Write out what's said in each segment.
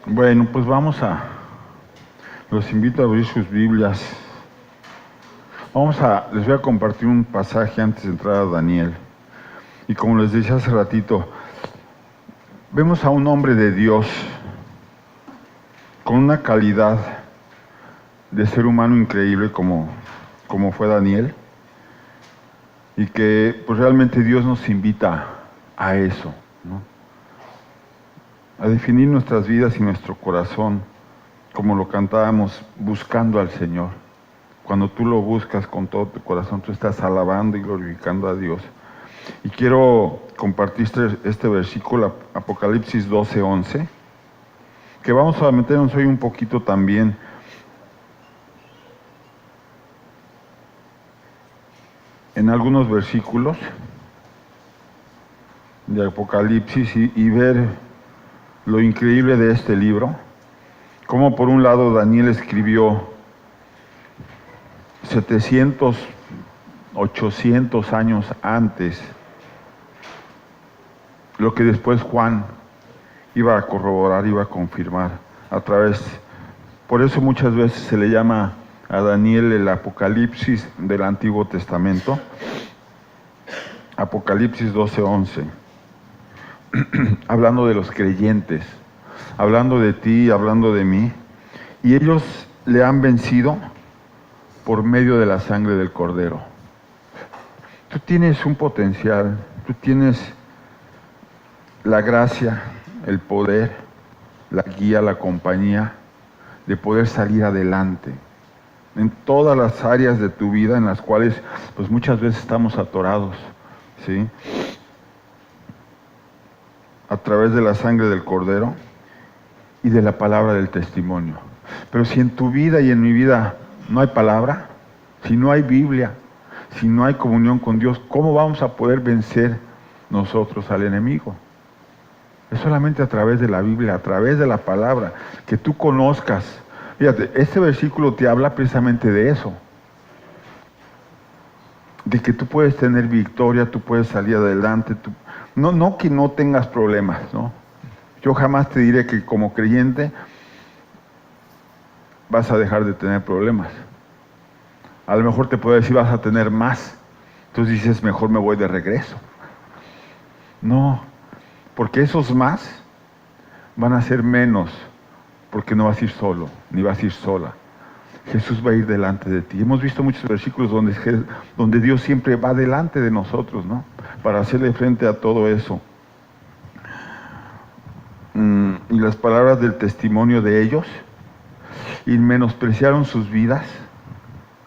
Bueno, pues los invito a abrir sus Biblias. Les voy a compartir un pasaje antes de entrar a Daniel. Y como les decía hace ratito, vemos a un hombre de Dios con una calidad de ser humano increíble como fue Daniel, y que pues realmente Dios nos invita a eso, ¿no? A definir nuestras vidas y nuestro corazón, como lo cantábamos, buscando al Señor. Cuando tú lo buscas con todo tu corazón, tú estás alabando y glorificando a Dios. Y quiero compartir este versículo, Apocalipsis 12:11, que vamos a meternos hoy un poquito también en algunos versículos de Apocalipsis y ver lo increíble de este libro. Como por un lado Daniel escribió 700, 800 años antes lo que después Juan iba a corroborar, iba a confirmar a través. Por eso muchas veces se le llama a Daniel el Apocalipsis del Antiguo Testamento. Apocalipsis 12:11. Hablando de los creyentes, hablando de ti, hablando de mí. Y ellos le han vencido por medio de la sangre del Cordero. Tú tienes un potencial, tú tienes la gracia, el poder, la guía, la compañía de poder salir adelante en todas las áreas de tu vida en las cuales pues muchas veces estamos atorados, ¿sí? A través de la sangre del Cordero y de la palabra del testimonio. Pero si en tu vida y en mi vida no hay palabra, si no hay Biblia, si no hay comunión con Dios, ¿cómo vamos a poder vencer nosotros al enemigo? Es solamente a través de la Biblia, a través de la palabra, que tú conozcas. Fíjate, este versículo te habla precisamente de eso. De que tú puedes tener victoria, tú puedes salir adelante. No que no tengas problemas, ¿no? Yo jamás te diré que como creyente vas a dejar de tener problemas. A lo mejor te puedo decir vas a tener más. Entonces dices, mejor me voy de regreso. No, porque esos más van a ser menos, porque no vas a ir solo, ni vas a ir sola. Jesús va a ir delante de ti. Hemos visto muchos versículos donde Dios siempre va delante de nosotros, ¿no? Para hacerle frente a todo eso. Y las palabras del testimonio de ellos, y menospreciaron sus vidas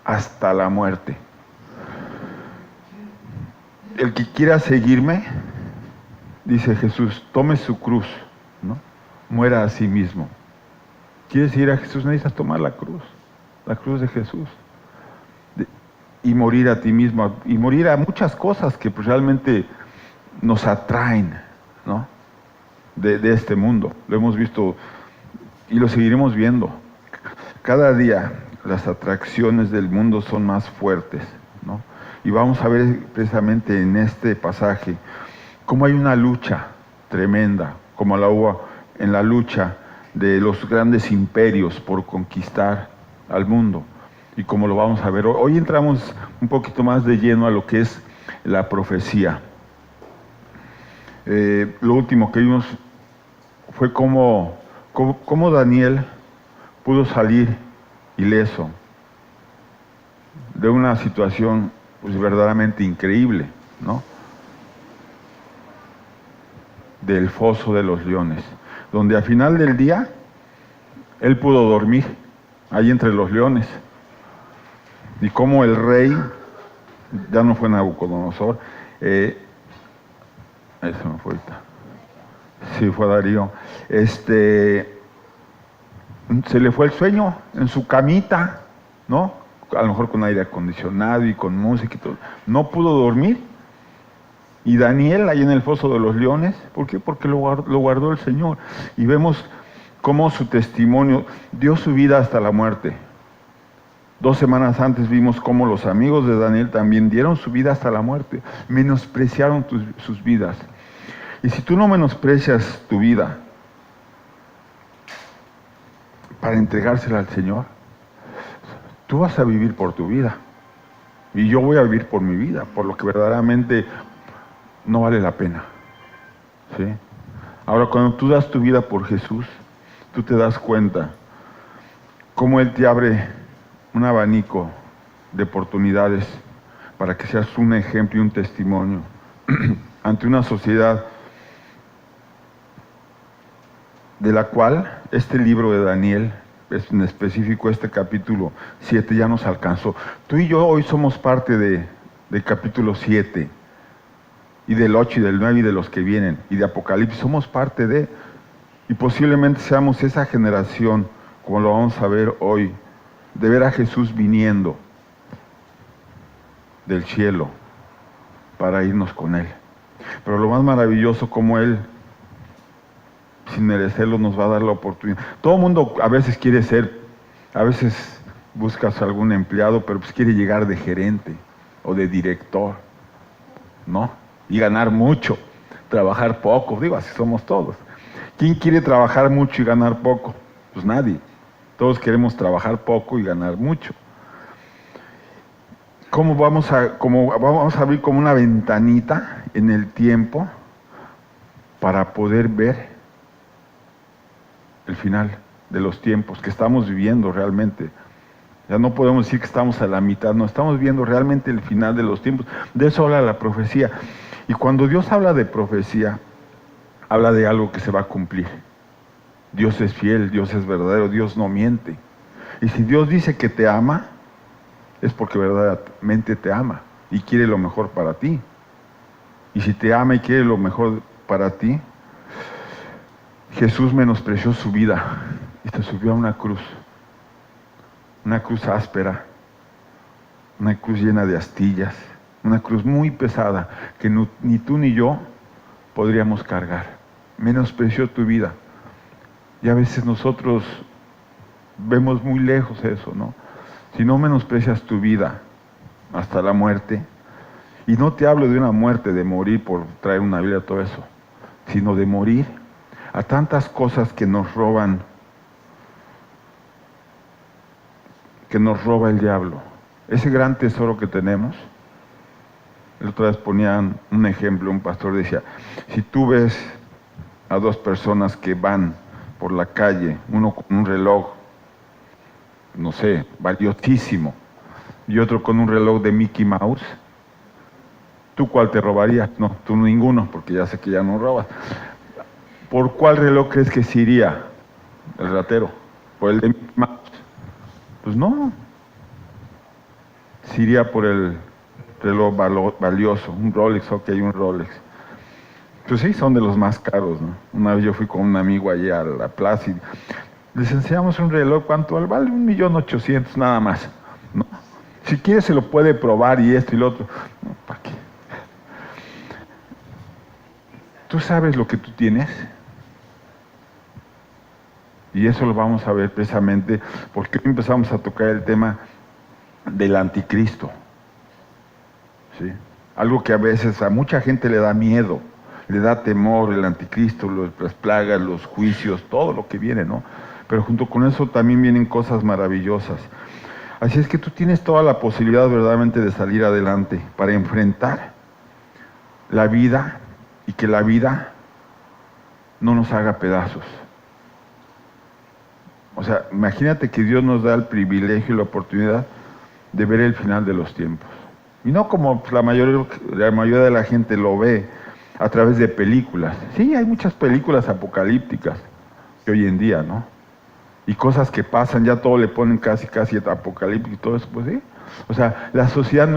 hasta la muerte. El que quiera seguirme, dice Jesús, tome su cruz, ¿no? Muera a sí mismo. ¿Quieres seguir a Jesús? Necesitas tomar la cruz de Jesús. Y morir a ti mismo, y morir a muchas cosas que pues realmente nos atraen, ¿no? De este mundo. Lo hemos visto y lo seguiremos viendo. Cada día las atracciones del mundo son más fuertes, ¿no? Y vamos a ver precisamente en este pasaje cómo hay una lucha tremenda, como la hubo en la lucha de los grandes imperios por conquistar al mundo. Y como lo vamos a ver, hoy entramos un poquito más de lleno a lo que es la profecía. Lo último que vimos fue cómo Daniel pudo salir ileso de una situación pues verdaderamente increíble, ¿no? Del foso de los leones, donde al final del día él pudo dormir ahí entre los leones, y como el rey, ya no fue Nabucodonosor, eso me fue ahorita, sí fue Darío, se le fue el sueño en su camita, ¿no? A lo mejor con aire acondicionado y con música y todo, no pudo dormir. Y Daniel ahí en el foso de los leones, ¿por qué? Porque lo guardó el Señor. Y vemos cómo su testimonio dio su vida hasta la muerte. 2 semanas antes vimos cómo los amigos de Daniel también dieron su vida hasta la muerte, menospreciaron sus vidas. Y si tú no menosprecias tu vida, para entregársela al Señor. Tú vas a vivir por tu vida y yo voy a vivir por mi vida, por lo que verdaderamente no vale la pena, ¿sí? Ahora, cuando tú das tu vida por Jesús, tú te das cuenta cómo Él te abre un abanico de oportunidades para que seas un ejemplo y un testimonio ante una sociedad de la cual este libro de Daniel, en específico este capítulo 7, ya nos alcanzó. Tú y yo hoy somos parte del capítulo 7, y del 8, y del 9, y de los que vienen, y de Apocalipsis, somos parte de, y posiblemente seamos esa generación, como lo vamos a ver hoy, de ver a Jesús viniendo del cielo para irnos con Él. Pero lo más maravilloso, como Él, sin merecerlo, nos va a dar la oportunidad. Todo el mundo a veces quiere ser, a veces buscas algún empleado, pero pues quiere llegar de gerente o de director, ¿no? Y ganar mucho, trabajar poco, digo, así somos todos. ¿Quién quiere trabajar mucho y ganar poco? Pues nadie. Todos queremos trabajar poco y ganar mucho. ¿Cómo vamos a abrir como una ventanita en el tiempo para poder ver el final de los tiempos que estamos viviendo realmente? Ya no podemos decir que estamos a la mitad, no, estamos viendo realmente el final de los tiempos. De eso habla la profecía. Y cuando Dios habla de profecía, habla de algo que se va a cumplir. Dios es fiel, Dios es verdadero, Dios no miente. Y si Dios dice que te ama, es porque verdaderamente te ama y quiere lo mejor para ti. Y si te ama y quiere lo mejor para ti, Jesús menospreció su vida y se subió a una cruz áspera, una cruz llena de astillas, una cruz muy pesada que ni tú ni yo podríamos cargar. Menospreció tu vida. Y a veces nosotros vemos muy lejos eso, ¿no? Si no menosprecias tu vida hasta la muerte, y no te hablo de una muerte, de morir por traer una Biblia, todo eso, sino de morir a tantas cosas que nos roba el diablo. Ese gran tesoro que tenemos. La otra vez ponían un ejemplo, un pastor decía, si tú ves a dos personas que van por la calle, uno con un reloj, no sé, valiosísimo, y otro con un reloj de Mickey Mouse, ¿tú cuál te robarías? No, tú ninguno, porque ya sé que ya no robas. ¿Por cuál reloj crees que se iría el ratero? ¿Por el de Mickey Mouse? Pues no. Se iría por el reloj valioso, un Rolex, ok, un Rolex. Pues sí, son de los más caros, ¿no? Una vez yo fui con un amigo allí a la plaza y les enseñamos un reloj, ¿cuánto vale? 1.800.000 nada más, ¿no? Si quiere se lo puede probar y esto y lo otro. No, ¿para qué? ¿Tú sabes lo que tú tienes? Y eso lo vamos a ver precisamente porque hoy empezamos a tocar el tema del anticristo, ¿sí? Algo que a veces a mucha gente le da miedo, le da temor, el anticristo, las plagas, los juicios, todo lo que viene, ¿no? Pero junto con eso también vienen cosas maravillosas. Así es que tú tienes toda la posibilidad verdaderamente de salir adelante para enfrentar la vida y que la vida no nos haga pedazos. O sea, imagínate que Dios nos da el privilegio y la oportunidad de ver el final de los tiempos. Y no como la mayoría de la gente lo ve a través de películas. Sí, hay muchas películas apocalípticas que hoy en día, ¿no? Y cosas que pasan, ya todo le ponen casi apocalíptico y todo eso, pues sí. O sea, la sociedad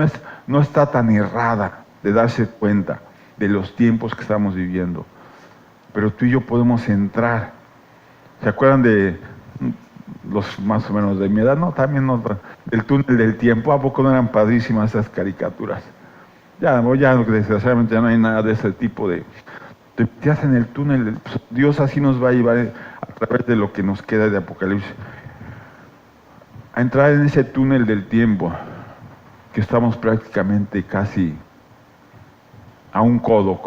no está tan errada de darse cuenta de los tiempos que estamos viviendo. Pero tú y yo podemos entrar. ¿Se acuerdan de los más o menos de mi edad? No, también no, del túnel del tiempo. ¿A poco no eran padrísimas esas caricaturas? Ya desgraciadamente ya no hay nada de ese tipo de... Te metías en el túnel, Dios así nos va a llevar a través de lo que nos queda de Apocalipsis, a entrar en ese túnel del tiempo, que estamos prácticamente casi a un codo,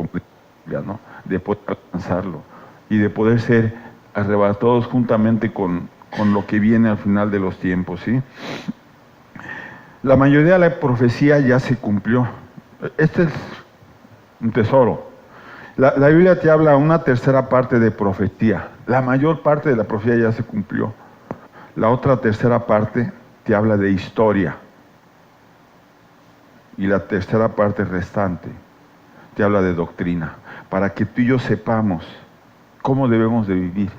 ¿no? De poder alcanzarlo y de poder ser arrebatados juntamente con con lo que viene al final de los tiempos, ¿sí? La mayoría de la profecía ya se cumplió. Este es un tesoro. La Biblia te habla una tercera parte de profecía. La mayor parte de la profecía ya se cumplió. La otra tercera parte te habla de historia. Y la tercera parte restante te habla de doctrina. Para que tú y yo sepamos cómo debemos de vivir.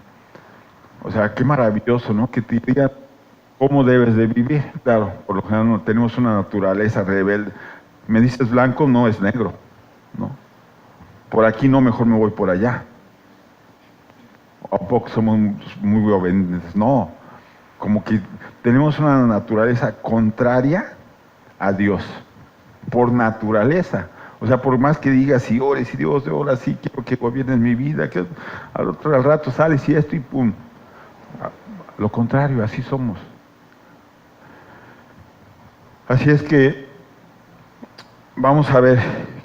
O sea, qué maravilloso, ¿no? Que te digan cómo debes de vivir. Claro, por lo general tenemos una naturaleza rebelde. Me dices blanco, no es negro, ¿no? Por aquí no, mejor me voy por allá. ¿A poco somos muy obedientes? No, como que tenemos una naturaleza contraria a Dios, por naturaleza. O sea, por más que digas, si ores, y Dios, ahora sí quiero que gobiernes mi vida, que al rato sales y esto y pum. Lo contrario, así somos. Así es que vamos a ver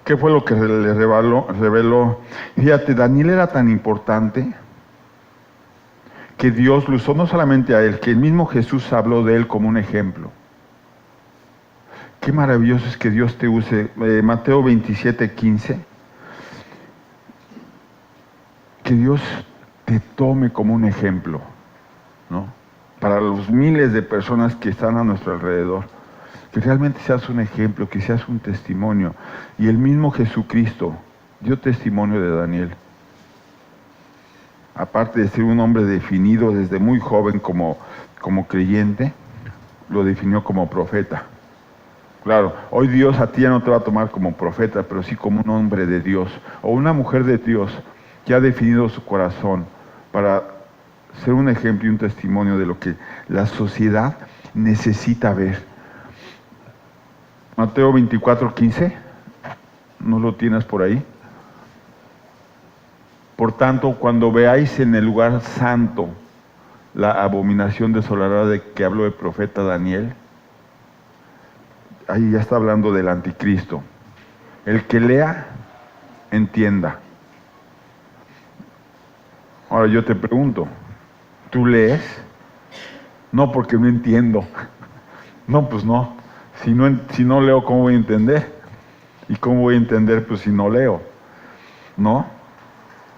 qué fue lo que le reveló. Fíjate, Daniel era tan importante que Dios lo usó no solamente a él, que el mismo Jesús habló de él como un ejemplo. Qué maravilloso es que Dios te use. Mateo 27:15. Que Dios te tome como un ejemplo, ¿no? Para los miles de personas que están a nuestro alrededor. Que realmente seas un ejemplo, que seas un testimonio. Y el mismo Jesucristo dio testimonio de Daniel. Aparte de ser un hombre definido desde muy joven como creyente, lo definió como profeta. Claro, hoy Dios a ti ya no te va a tomar como profeta, pero sí como un hombre de Dios o una mujer de Dios que ha definido su corazón para ser un ejemplo y un testimonio de lo que la sociedad necesita ver. Mateo 24:15, ¿no lo tienes por ahí? Por tanto, cuando veáis en el lugar santo la abominación desoladora de que habló el profeta Daniel, ahí ya está hablando del anticristo. El que lea, entienda. Ahora yo te pregunto, ¿tú lees? No, porque no entiendo. No, pues no. Si no leo, ¿cómo voy a entender? ¿Y cómo voy a entender, pues, si no leo? ¿No?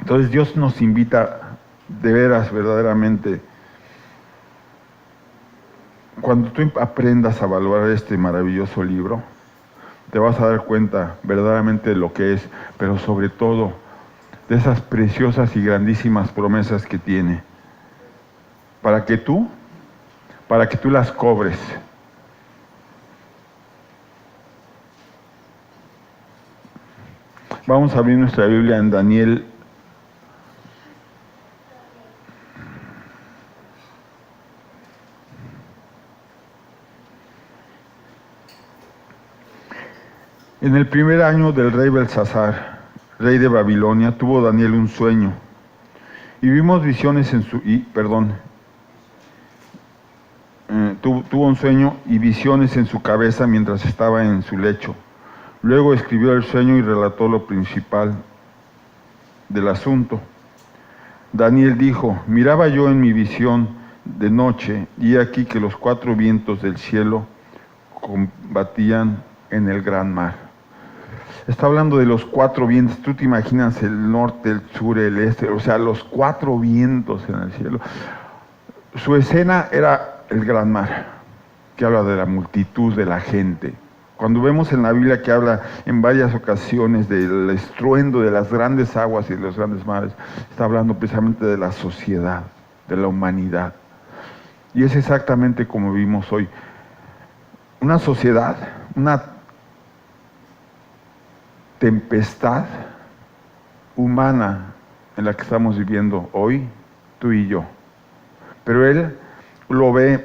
Entonces Dios nos invita de veras, verdaderamente. Cuando tú aprendas a valorar este maravilloso libro, te vas a dar cuenta verdaderamente de lo que es, pero sobre todo de esas preciosas y grandísimas promesas que tiene, para que tú las cobres. Vamos a abrir nuestra Biblia en Daniel. En el primer año del rey Belsasar, rey de Babilonia, tuvo Daniel un sueño. Y vimos visiones tuvo un sueño y visiones en su cabeza mientras estaba en su lecho. Luego escribió el sueño y relató lo principal del asunto. Daniel dijo: miraba yo en mi visión de noche, y aquí que los 4 vientos del cielo combatían en el gran mar. Está hablando de los 4 vientos. Tú te imaginas el norte, el sur, el este, o sea, los 4 vientos en el cielo. Su escena era el gran mar, que habla de la multitud de la gente. Cuando vemos en la Biblia que habla en varias ocasiones del estruendo de las grandes aguas y de los grandes mares, está hablando precisamente de la sociedad, de la humanidad. Y es exactamente como vivimos hoy. Una sociedad, una tempestad humana en la que estamos viviendo hoy, tú y yo. Pero él lo ve,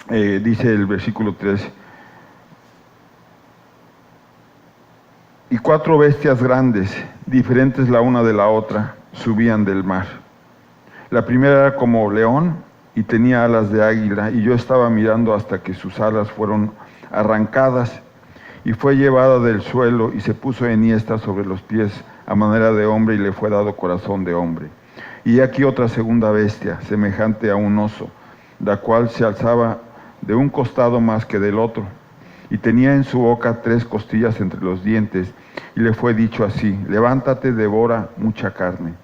dice el versículo 3, y 4 bestias grandes, diferentes la una de la otra, subían del mar. La primera era como león y tenía alas de águila, y yo estaba mirando hasta que sus alas fueron arrancadas, y fue llevada del suelo y se puso enhiesta sobre los pies a manera de hombre, y le fue dado corazón de hombre. Y aquí otra segunda bestia, semejante a un oso, la cual se alzaba de un costado más que del otro, y tenía en su boca 3 costillas entre los dientes, y le fue dicho así: levántate, devora mucha carne.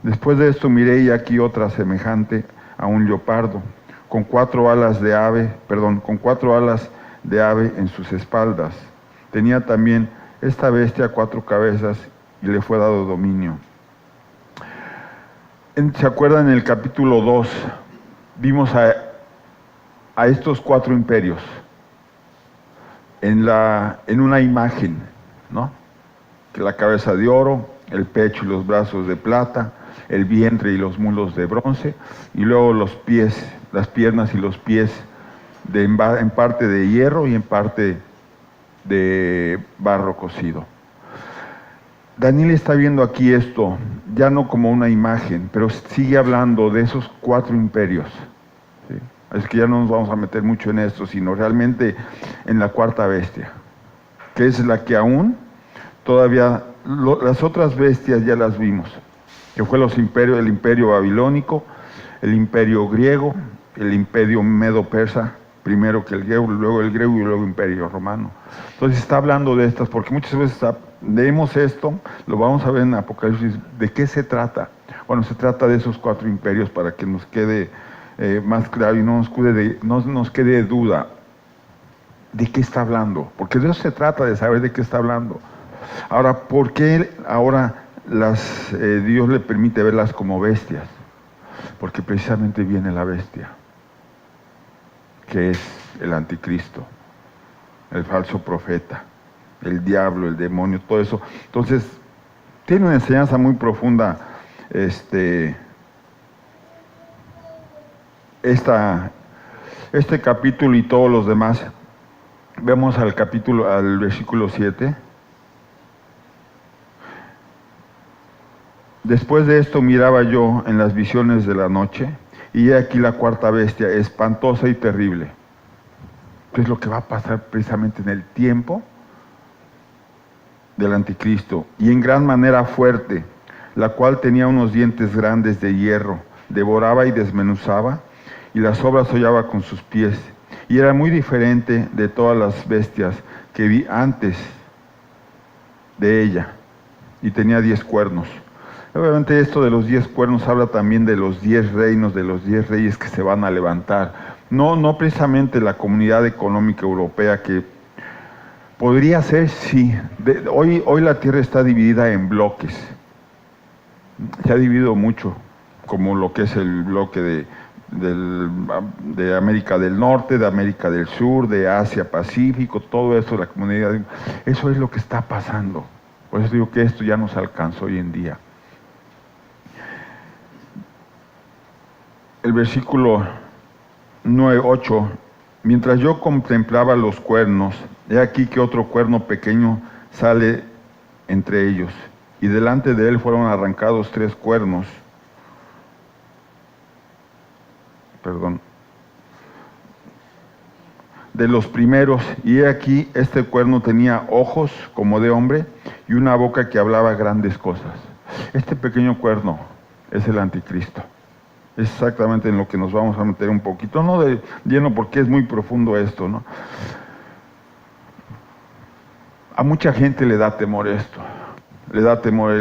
Después de esto miré, y aquí otra semejante a un leopardo, con 4 alas de ave en sus espaldas. Tenía también esta bestia 4 cabezas, y le fue dado dominio. ¿Se acuerdan? En el capítulo 2 vimos a estos 4 imperios en una imagen, ¿no? Que la cabeza de oro, el pecho y los brazos de plata, el vientre y los muslos de bronce, y luego los pies, las piernas y los pies en parte de hierro y en parte de barro cocido. Daniel está viendo aquí esto, ya no como una imagen, pero sigue hablando de esos 4 imperios. ¿Sí? Es que ya no nos vamos a meter mucho en esto, sino realmente en la 4ª bestia, que es la que aún todavía, las otras bestias ya las vimos, que fue el imperio babilónico, el imperio griego, el imperio medo-persa, primero que el griego, luego el griego y luego el imperio romano. Entonces está hablando de estas, porque muchas veces leemos esto, lo vamos a ver en Apocalipsis. ¿De qué se trata? Bueno, se trata de esos 4 imperios para que nos quede más claro y no nos quede duda de qué está hablando, porque de eso se trata, de saber de qué está hablando. Ahora, ¿por qué ahora Dios le permite verlas como bestias? Porque precisamente viene la bestia, que es el anticristo, el falso profeta, el diablo, el demonio, todo eso. Entonces, tiene una enseñanza muy profunda este capítulo y todos los demás. Vemos al versículo 7. Después de esto miraba yo en las visiones de la noche, y he aquí la 4ª bestia, espantosa y terrible. ¿Qué es lo que va a pasar precisamente en el tiempo del anticristo? Y en gran manera fuerte, la cual tenía unos dientes grandes de hierro, devoraba y desmenuzaba, y las obras hollaba con sus pies, y era muy diferente de todas las bestias que vi antes de ella, y tenía 10 cuernos. Obviamente esto de los 10 cuernos habla también de los 10 reinos, de los 10 reyes que se van a levantar. No precisamente la comunidad económica europea, que podría ser, sí. Hoy la tierra está dividida en bloques. Se ha dividido mucho, como lo que es el bloque de América del Norte, de América del Sur, de Asia Pacífico, todo eso, la comunidad. Eso es lo que está pasando. Por eso digo que esto ya nos alcanza hoy en día. El versículo 8, mientras yo contemplaba los cuernos, he aquí que otro cuerno pequeño sale entre ellos, y delante de él fueron arrancados 3 cuernos, de los primeros, y he aquí este cuerno tenía ojos como de hombre, y una boca que hablaba grandes cosas. Este pequeño cuerno es el anticristo. Es exactamente en lo que nos vamos a meter un poquito, no de lleno porque es muy profundo esto, ¿no? A mucha gente le da temor esto, le da temor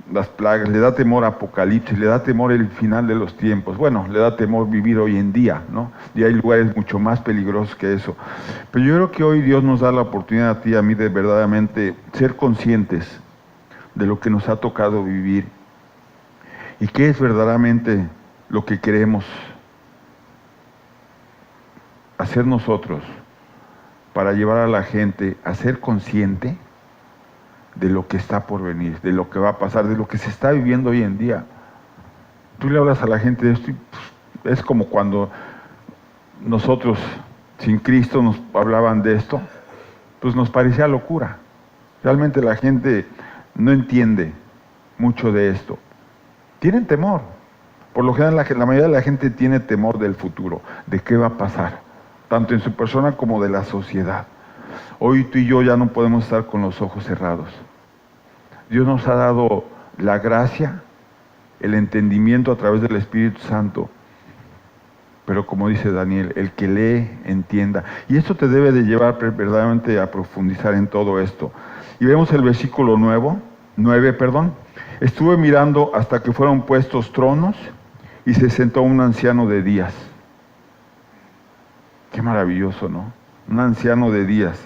las plagas, le da temor Apocalipsis, le da temor el final de los tiempos. Bueno, le da temor vivir hoy en día, ¿no? Y hay lugares mucho más peligrosos que eso. Pero yo creo que hoy Dios nos da la oportunidad a ti y a mí de verdaderamente ser conscientes de lo que nos ha tocado vivir y qué es verdaderamente lo que queremos hacer nosotros para llevar a la gente a ser consciente de lo que está por venir, de lo que va a pasar, de lo que se está viviendo hoy en día. Tú le hablas a la gente de esto y es como cuando nosotros sin Cristo nos hablaban de esto, pues nos parecía locura. Realmente la gente no entiende mucho de esto. Tienen temor. Por lo general, la mayoría de la gente tiene temor del futuro, de qué va a pasar, tanto en su persona como de la sociedad. Hoy tú y yo ya no podemos estar con los ojos cerrados. Dios nos ha dado la gracia, el entendimiento a través del Espíritu Santo, Pero como dice Daniel, el que lee, entienda. Y esto te debe de llevar verdaderamente a profundizar en todo esto. Y vemos el versículo 9. Estuve mirando hasta que fueron puestos tronos y se sentó un anciano de días. Qué maravilloso, ¿no? Un anciano de días,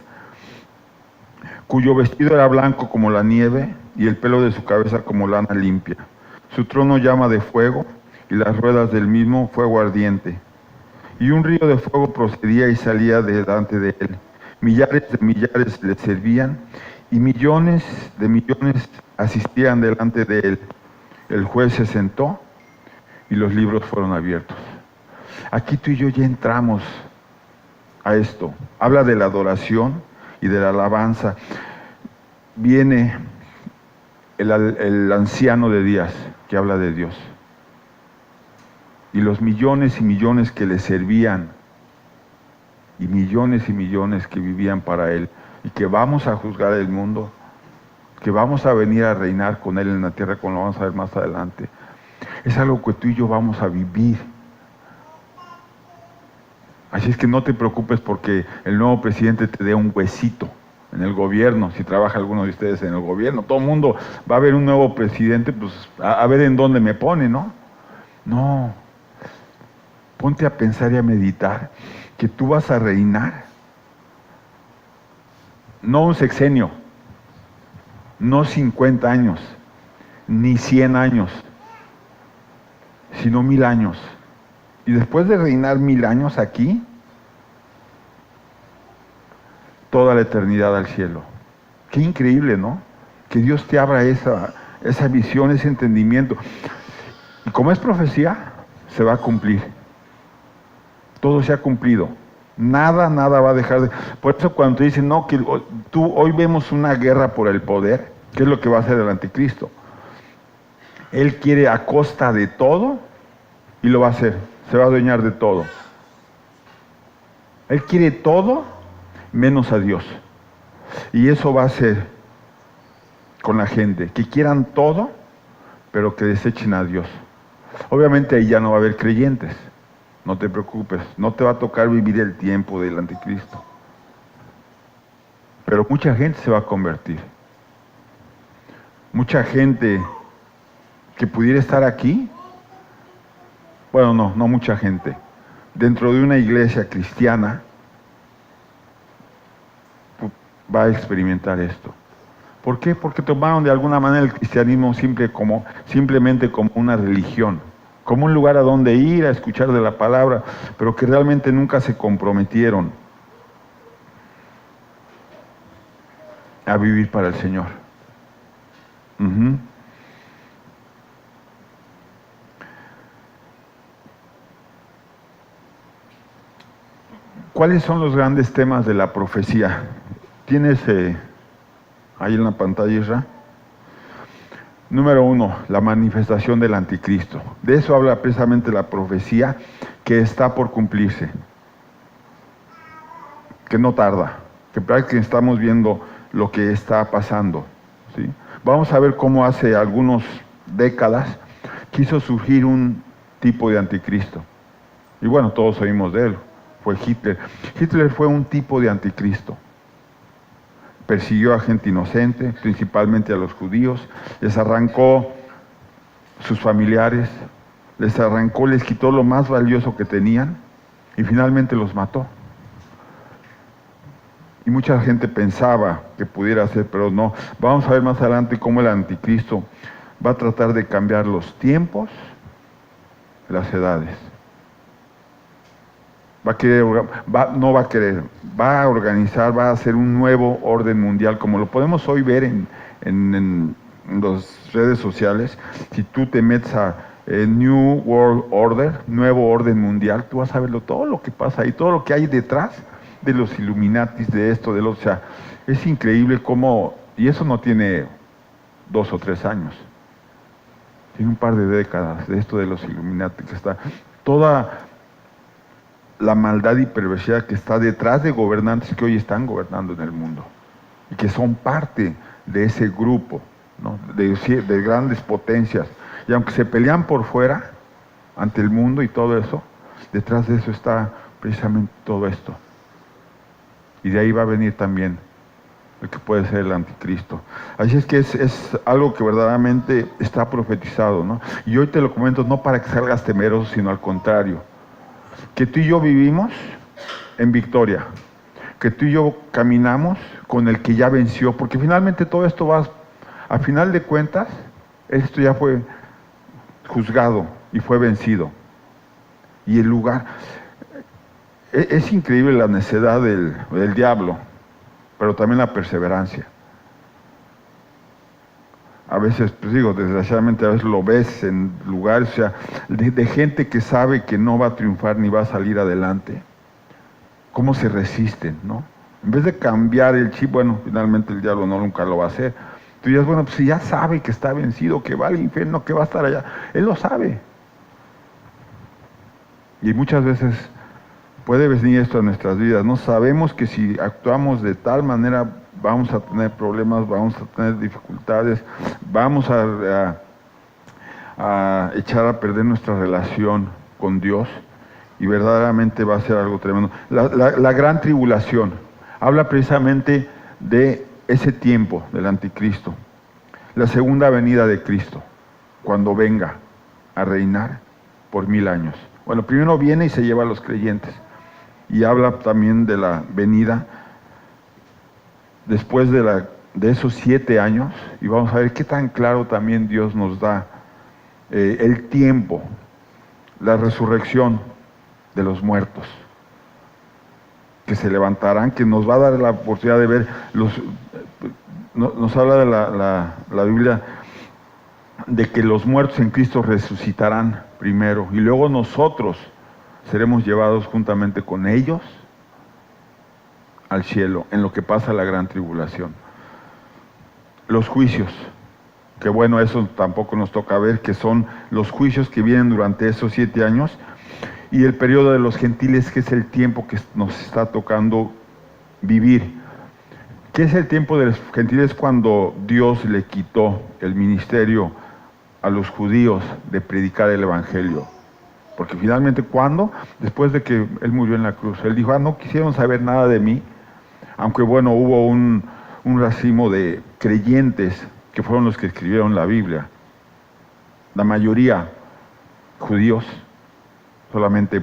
cuyo vestido era blanco como la nieve y el pelo de su cabeza como lana limpia. Su trono llama de fuego y las ruedas del mismo fuego ardiente. Y un río de fuego procedía y salía delante de él. Millares de millares le servían y millones de millones asistían delante de él. El juez se sentó y los libros fueron abiertos. Aquí tú y yo ya entramos a esto. Habla de la adoración y de la alabanza. Viene el anciano de días que habla de Dios. Y los millones y millones que le servían, y millones que vivían para Él, y que vamos a juzgar el mundo, que vamos a venir a reinar con Él en la tierra, como lo vamos a ver más adelante. Es algo que tú y yo vamos a vivir. Así es que no te preocupes porque el nuevo presidente te dé un huesito en el gobierno, si trabaja alguno de ustedes en el gobierno. Todo el mundo va a ver un nuevo presidente, pues a ver en dónde me pone, ¿no? No. Ponte a pensar y a meditar que tú vas a reinar. No un sexenio, no 50 años, ni 100 años, sino 1000 años. Y después de reinar 1000 años aquí, toda la eternidad al cielo. Qué increíble, ¿no? Que Dios te abra esa visión, ese entendimiento. Y como es profecía, se va a cumplir. Todo se ha cumplido. Nada va a dejar de... Por eso cuando te dicen, no, que hoy vemos una guerra por el poder, ¿qué es lo que va a hacer el anticristo? Él quiere a costa de todo y lo va a hacer. Se va a adueñar de todo. Él quiere todo menos a Dios. Y eso va a ser con la gente, que quieran todo, pero que desechen a Dios. Obviamente ahí ya no va a haber creyentes. No te preocupes, no te va a tocar vivir el tiempo del anticristo. Pero mucha gente se va a convertir. Mucha gente que pudiera estar aquí, bueno, no mucha gente, dentro de una iglesia cristiana, va a experimentar esto. ¿Por qué? Porque tomaron de alguna manera el cristianismo simplemente como una religión, como un lugar a donde ir a escuchar de la palabra, pero que realmente nunca se comprometieron a vivir para el Señor. ¿Cuáles son los grandes temas de la profecía? ¿Tienes ahí en la pantalla, Isra? Número 1, la manifestación del anticristo. De eso habla precisamente la profecía que está por cumplirse. Que no tarda, que prácticamente estamos viendo lo que está pasando, ¿sí? Vamos a ver cómo hace algunas décadas quiso surgir un tipo de anticristo. Y bueno, todos oímos de él, fue Hitler. Hitler fue un tipo de anticristo. Persiguió a gente inocente, principalmente a los judíos, les arrancó sus familiares, les quitó lo más valioso que tenían y finalmente los mató. Y mucha gente pensaba que pudiera ser, pero no. Vamos a ver más adelante cómo el anticristo va a tratar de cambiar los tiempos, las edades. Va a organizar, va a hacer un nuevo orden mundial, como lo podemos hoy ver en las redes sociales. Si tú te metes a New World Order, nuevo orden mundial, tú vas a verlo, todo lo que pasa ahí, todo lo que hay detrás de los Illuminatis, de esto, de lo, o sea, es increíble cómo, y eso no tiene 2 o 3 años, tiene un par de décadas de esto de los Illuminati, que está toda la maldad y perversidad que está detrás de gobernantes que hoy están gobernando en el mundo y que son parte de ese grupo, ¿no? de grandes potencias, y aunque se pelean por fuera ante el mundo y todo eso, Detrás de eso está precisamente todo esto. Y de ahí va a venir también el que puede ser el anticristo. Así es que es algo que verdaderamente está profetizado, ¿no? Y hoy te lo comento no para que salgas temeroso, sino al contrario. Que tú y yo vivimos en victoria. Que tú y yo caminamos con el que ya venció. Porque finalmente todo esto va, a final de cuentas, esto ya fue juzgado y fue vencido. Y el lugar... Es increíble la necedad del diablo, pero también la perseverancia. A veces, pues digo, desgraciadamente a veces lo ves en lugares, o sea, de gente que sabe que no va a triunfar ni va a salir adelante. ¿Cómo se resisten, no? En vez de cambiar el chip, bueno, finalmente el diablo nunca lo va a hacer. Tú dices, bueno, pues si ya sabe que está vencido, que va al infierno, que va a estar allá, él lo sabe. Y muchas veces puede venir esto a nuestras vidas, ¿no? Sabemos que si actuamos de tal manera vamos a tener problemas, vamos a tener dificultades, vamos a echar a perder nuestra relación con Dios y verdaderamente va a ser algo tremendo. La gran tribulación habla precisamente de ese tiempo del anticristo, la segunda venida de Cristo, cuando venga a reinar por 1000 años. Bueno, primero viene y se lleva a los creyentes. Y habla también de la venida después de esos 7 años, y vamos a ver qué tan claro también Dios nos da el tiempo, la resurrección de los muertos, que se levantarán, que nos va a dar la oportunidad de ver, nos habla de la Biblia, de que los muertos en Cristo resucitarán primero, y luego nosotros seremos llevados juntamente con ellos al cielo, en lo que pasa la gran tribulación. Los juicios, que bueno, eso tampoco nos toca ver, que son los juicios que vienen durante esos 7 años, y el periodo de los gentiles, que es el tiempo que nos está tocando vivir. ¿Qué es el tiempo de los gentiles? Cuando Dios le quitó el ministerio a los judíos de predicar el evangelio. Porque finalmente, ¿cuándo? Después de que Él murió en la cruz. Él dijo, no quisieron saber nada de mí, aunque bueno, hubo un racimo de creyentes que fueron los que escribieron la Biblia. La mayoría judíos, solamente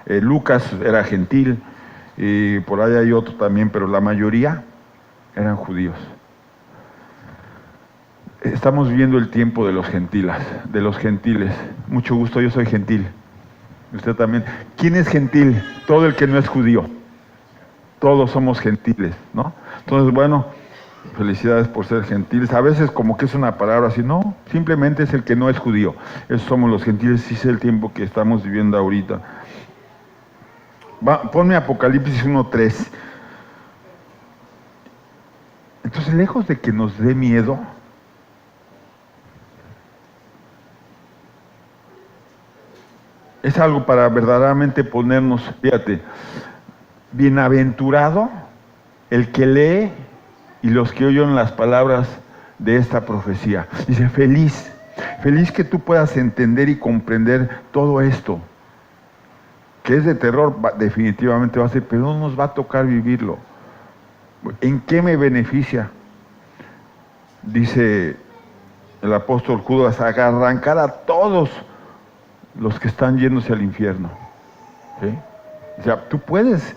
Lucas era gentil, y por ahí hay otro también, pero la mayoría eran judíos. Estamos viviendo el tiempo de los gentiles. Mucho gusto, yo soy gentil. Usted también. ¿Quién es gentil? Todo el que no es judío. Todos somos gentiles, ¿no? Entonces, bueno, felicidades por ser gentiles. A veces como que es una palabra así, no, simplemente es el que no es judío. Esos somos los gentiles, sí es el tiempo que estamos viviendo ahorita. Ponme Apocalipsis 1:3. Entonces, lejos de que nos dé miedo, es algo para verdaderamente ponernos, fíjate, bienaventurado el que lee y los que oyen las palabras de esta profecía. Dice, feliz que tú puedas entender y comprender todo esto, que es de terror, definitivamente va a ser, pero no nos va a tocar vivirlo. ¿En qué me beneficia? Dice el apóstol Judas, arrancar a todos los que están yéndose al infierno. ¿Sí? O sea, tú puedes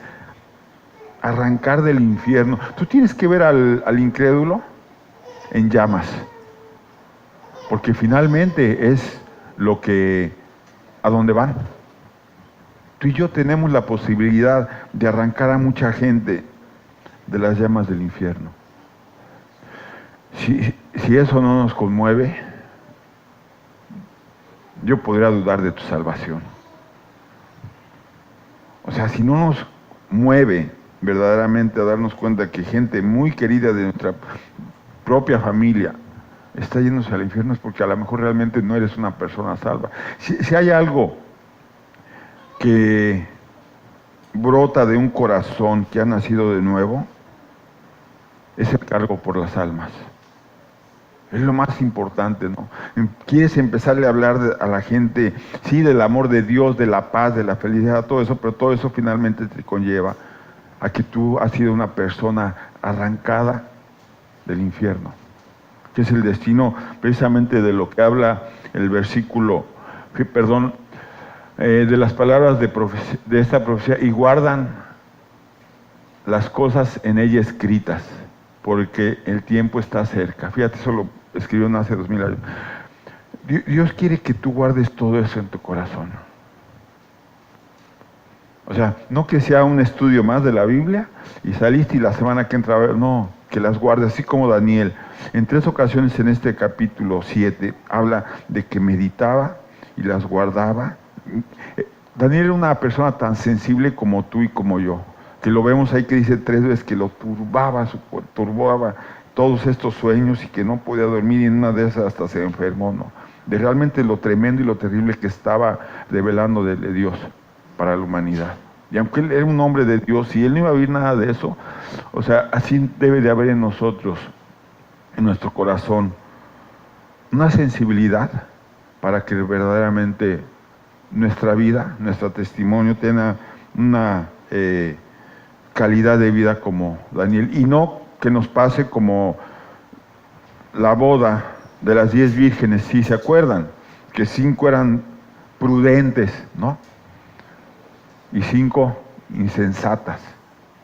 arrancar del infierno. Tú tienes que ver al incrédulo en llamas, porque finalmente es a donde van. Tú y yo tenemos la posibilidad de arrancar a mucha gente de las llamas del infierno. Si eso no nos conmueve, yo podría dudar de tu salvación. O sea, si no nos mueve verdaderamente a darnos cuenta que gente muy querida de nuestra propia familia está yéndose al infierno, es porque a lo mejor realmente no eres una persona salva. Si hay algo que brota de un corazón que ha nacido de nuevo, es el cargo por las almas. Es lo más importante, ¿no? Quieres empezarle a hablar a la gente, sí, del amor de Dios, de la paz, de la felicidad, todo eso, pero todo eso finalmente te conlleva a que tú has sido una persona arrancada del infierno, que es el destino precisamente de lo que habla el versículo, de las palabras de esta profecía, y guardan las cosas en ella escritas, porque el tiempo está cerca. Fíjate, eso lo escribió hace 2000 años. Dios quiere que tú guardes todo eso en tu corazón. O sea, no que sea un estudio más de la Biblia y saliste y la semana que entra a ver, no, que las guardes, así como Daniel. En 3 ocasiones en este capítulo 7 habla de que meditaba y las guardaba. Daniel era una persona tan sensible como tú y como yo, que lo vemos ahí que dice 3 veces que lo turbaba todos estos sueños y que no podía dormir, y en una de esas hasta se enfermó, ¿no? De realmente lo tremendo y lo terrible que estaba revelando de Dios para la humanidad. Y aunque él era un hombre de Dios y él no iba a oír nada de eso, o sea, así debe de haber en nosotros, en nuestro corazón, una sensibilidad para que verdaderamente nuestra vida, nuestro testimonio tenga una calidad de vida como Daniel, y no que nos pase como la boda de las 10 vírgenes, si se acuerdan, que 5 eran prudentes, ¿no? Y 5 insensatas,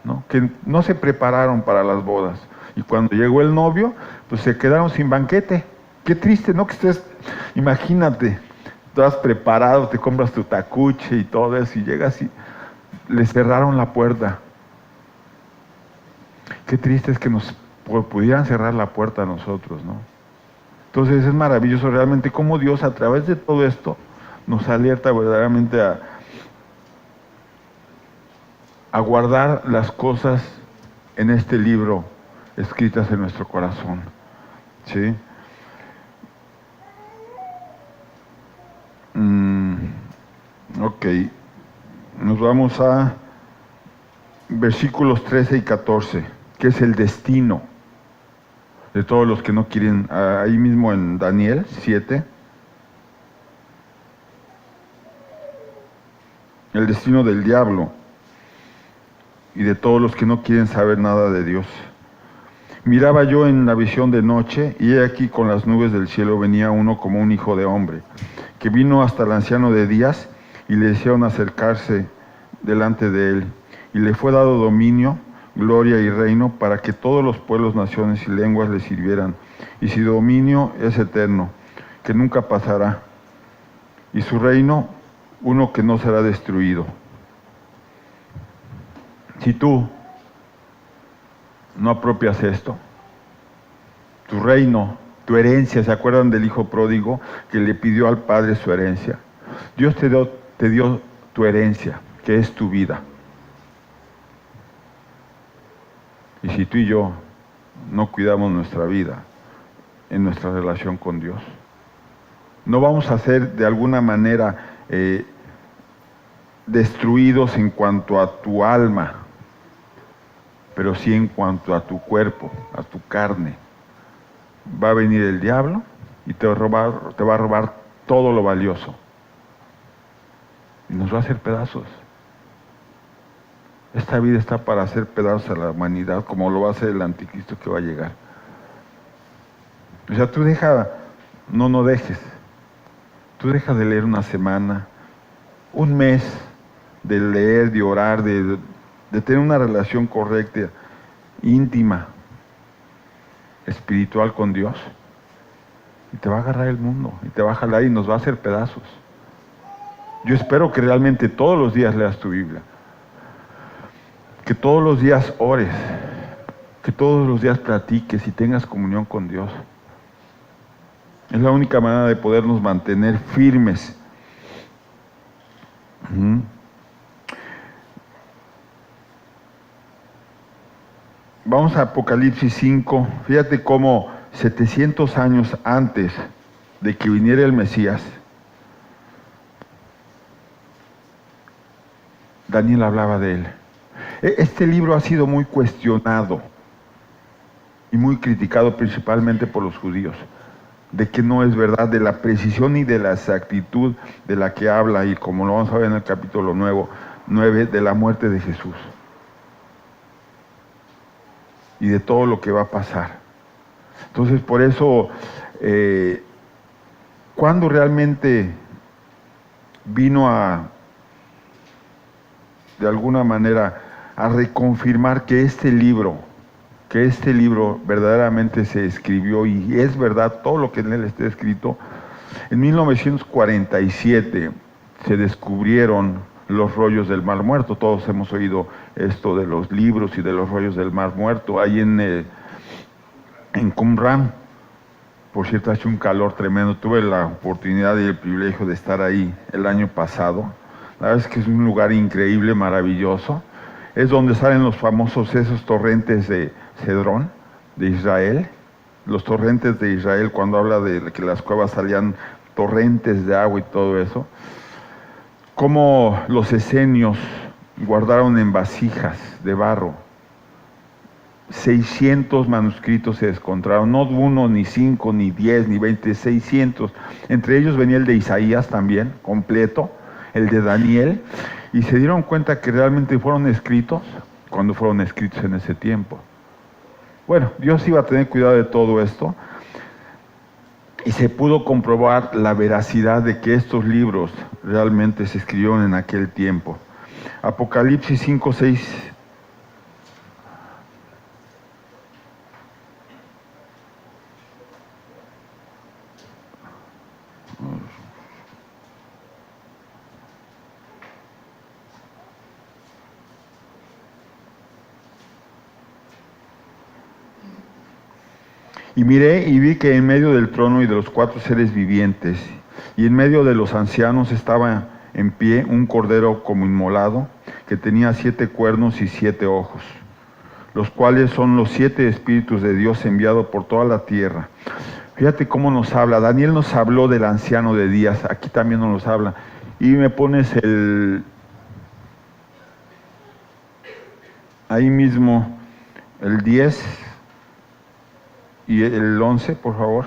¿no? Que no se prepararon para las bodas. Y cuando llegó el novio, pues se quedaron sin banquete. Qué triste, ¿no? Que estés, imagínate, tú has preparado, te compras tu tacuche y todo eso, y llegas y le cerraron la puerta. Qué triste es que nos pudieran cerrar la puerta a nosotros, ¿no? Entonces es maravilloso realmente cómo Dios a través de todo esto nos alerta verdaderamente a guardar las cosas en este libro escritas en nuestro corazón, ¿sí? Ok, nos vamos a versículos 13 y 14, que es el destino de todos los que no quieren, ahí mismo en Daniel 7, el destino del diablo y de todos los que no quieren saber nada de Dios. Miraba yo en la visión de noche, y he aquí con las nubes del cielo venía uno como un hijo de hombre, que vino hasta el anciano de días, y le hicieron acercarse delante de él, y le fue dado dominio, gloria y reino, para que todos los pueblos, naciones y lenguas le sirvieran. Y su dominio es eterno, que nunca pasará, y su reino uno que no será destruido. Si tú no apropias esto, tu reino, tu herencia, ¿se acuerdan del hijo pródigo que le pidió al padre su herencia? Dios te dio tu herencia, que es tu vida. Y si tú y yo no cuidamos nuestra vida en nuestra relación con Dios, no vamos a ser de alguna manera destruidos en cuanto a tu alma, pero sí en cuanto a tu cuerpo, a tu carne. Va a venir el diablo y te va a robar todo lo valioso. Y nos va a hacer pedazos. Esta vida está para hacer pedazos a la humanidad, como lo va a hacer el anticristo que va a llegar. O sea, tú no dejes. Tú deja de leer una semana, un mes, de leer, de orar, de tener una relación correcta, íntima, espiritual con Dios, y te va a agarrar el mundo, y te va a jalar y nos va a hacer pedazos. Yo espero que realmente todos los días leas tu Biblia, que todos los días ores, que todos los días platiques y tengas comunión con Dios. Es la única manera de podernos mantener firmes. Vamos a Apocalipsis 5. Fíjate cómo 700 años antes de que viniera el Mesías, Daniel hablaba de él. Este libro ha sido muy cuestionado y muy criticado principalmente por los judíos. de que no es verdad, de la precisión y de la exactitud de la que habla, y como lo vamos a ver en el capítulo 9, de la muerte de Jesús y de todo lo que va a pasar. Entonces, por eso, cuando realmente vino de alguna manera, a reconfirmar que este libro verdaderamente se escribió y es verdad todo lo que en él está escrito. En 1947 se descubrieron los rollos del Mar Muerto. Todos hemos oído esto de los libros y de los rollos del Mar Muerto. Ahí en Qumran, por cierto, hace un calor tremendo. Tuve la oportunidad y el privilegio de estar ahí el año pasado. La verdad es que es un lugar increíble, maravilloso. Es donde salen los famosos esos torrentes de Cedrón, de Israel. Los torrentes de Israel, cuando habla de que las cuevas salían torrentes de agua y todo eso. Cómo los esenios guardaron en vasijas de barro. 600 manuscritos se encontraron, no uno, ni 5, ni 10, ni 20, 600. Entre ellos venía el de Isaías también, completo, el de Daniel, y se dieron cuenta que realmente fueron escritos cuando fueron escritos en ese tiempo. Bueno, Dios iba a tener cuidado de todo esto, y se pudo comprobar la veracidad de que estos libros realmente se escribieron en aquel tiempo. Apocalipsis 5, 6. Y miré y vi que en medio del trono y de los 4 seres vivientes, y en medio de los ancianos estaba en pie un cordero como inmolado, que tenía 7 cuernos y 7 ojos, los cuales son los 7 espíritus de Dios enviados por toda la tierra. Fíjate cómo nos habla. Daniel nos habló del anciano de días, aquí también nos habla. Y me pones ahí mismo el 10 y el 11, por favor.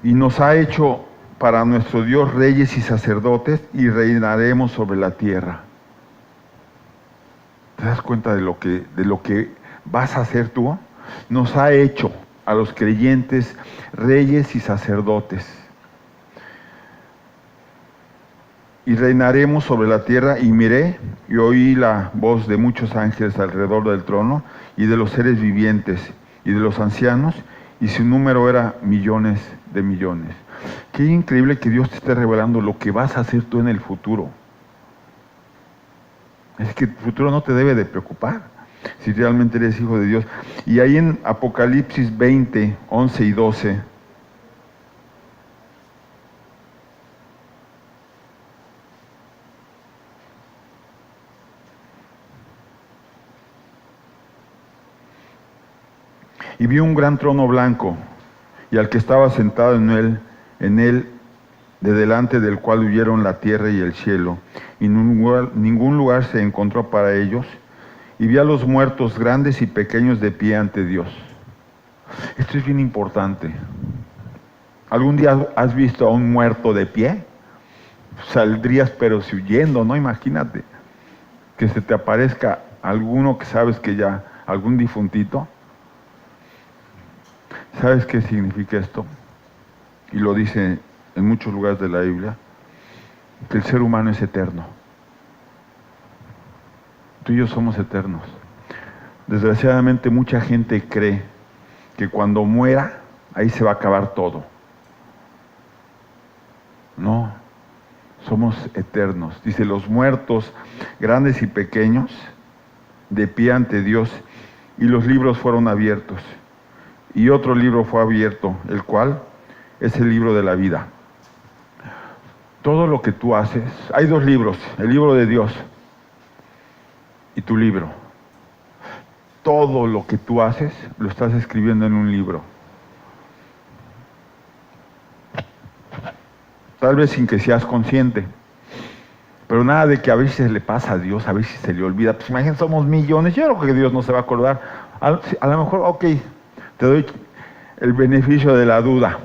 Y nos ha hecho para nuestro Dios reyes y sacerdotes, y reinaremos sobre la tierra. ¿Te das cuenta de lo que vas a hacer tú? Nos ha hecho a los creyentes reyes y sacerdotes. Y reinaremos sobre la tierra, y miré y oí la voz de muchos ángeles alrededor del trono, y de los seres vivientes, y de los ancianos, y su número era millones de millones. Qué increíble que Dios te esté revelando lo que vas a hacer tú en el futuro. Es que el futuro no te debe de preocupar, si realmente eres hijo de Dios. Y ahí en Apocalipsis 20, 11 y 12... Y vi un gran trono blanco, y al que estaba sentado en él, de delante del cual huyeron la tierra y el cielo, y ningún lugar se encontró para ellos. Y vi a los muertos grandes y pequeños de pie ante Dios. Esto es bien importante. ¿Algún día has visto a un muerto de pie? Saldrías pero si huyendo, ¿no? Imagínate que se te aparezca alguno que sabes que ya, algún difuntito. ¿Sabes qué significa esto? Y lo dice en muchos lugares de la Biblia, que el ser humano es eterno. Tú y yo somos eternos. Desgraciadamente mucha gente cree que cuando muera, ahí se va a acabar todo. No, somos eternos. Dice, los muertos, grandes y pequeños, de pie ante Dios, y los libros fueron abiertos. Y otro libro fue abierto, el cual es el libro de la vida. Todo lo que tú haces, hay 2 libros, el libro de Dios y tu libro. Todo lo que tú haces lo estás escribiendo en un libro. Tal vez sin que seas consciente, Pero nada de que a ver si se le pasa a Dios, a ver si se le olvida. Pues imagínate, somos millones, yo creo que Dios no se va a acordar. A lo mejor, ok, te doy el beneficio de la duda.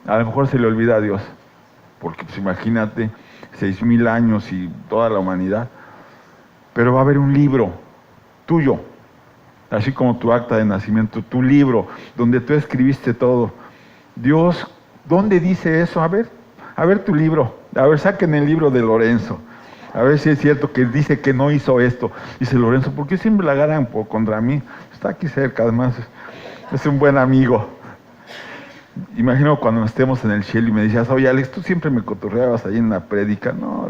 A lo mejor se le olvida a Dios. Porque pues imagínate, 6,000 años y toda la humanidad. Pero va a haber un libro tuyo, así como tu acta de nacimiento, tu libro, donde tú escribiste todo. Dios, ¿dónde dice eso? A ver tu libro. A ver, saquen el libro de Lorenzo. A ver si es cierto que dice que no hizo esto. Dice Lorenzo, ¿por qué siempre la agarran contra mí? Está aquí cerca, además, es un buen amigo. Imagino cuando estemos en el cielo y me decías, oye Alex, tú siempre me cotorreabas ahí en la prédica. No,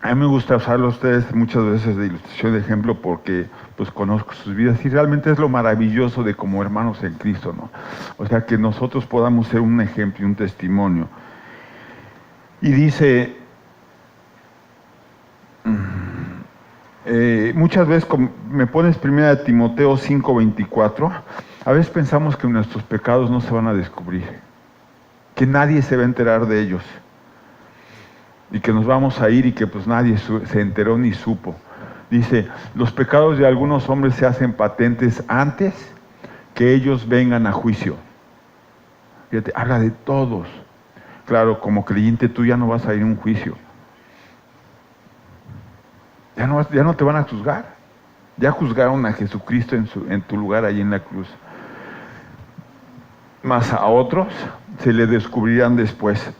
a mí me gusta usarlo a ustedes muchas veces de ilustración, de ejemplo, porque pues conozco sus vidas y realmente es lo maravilloso de como hermanos en Cristo, ¿no? O sea, que nosotros podamos ser un ejemplo y un testimonio. Y dice, muchas veces me pones 1 Timoteo 5:24, a veces pensamos que nuestros pecados no se van a descubrir, que nadie se va a enterar de ellos, y que nos vamos a ir y que pues nadie se enteró ni supo. Dice, los pecados de algunos hombres se hacen patentes antes que ellos vengan a juicio. Fíjate, habla de todos. Claro, como creyente tú ya no vas a ir a un juicio. Ya no te van a juzgar. Ya juzgaron a Jesucristo en tu lugar allí en la cruz. Mas a otros se le descubrirán después.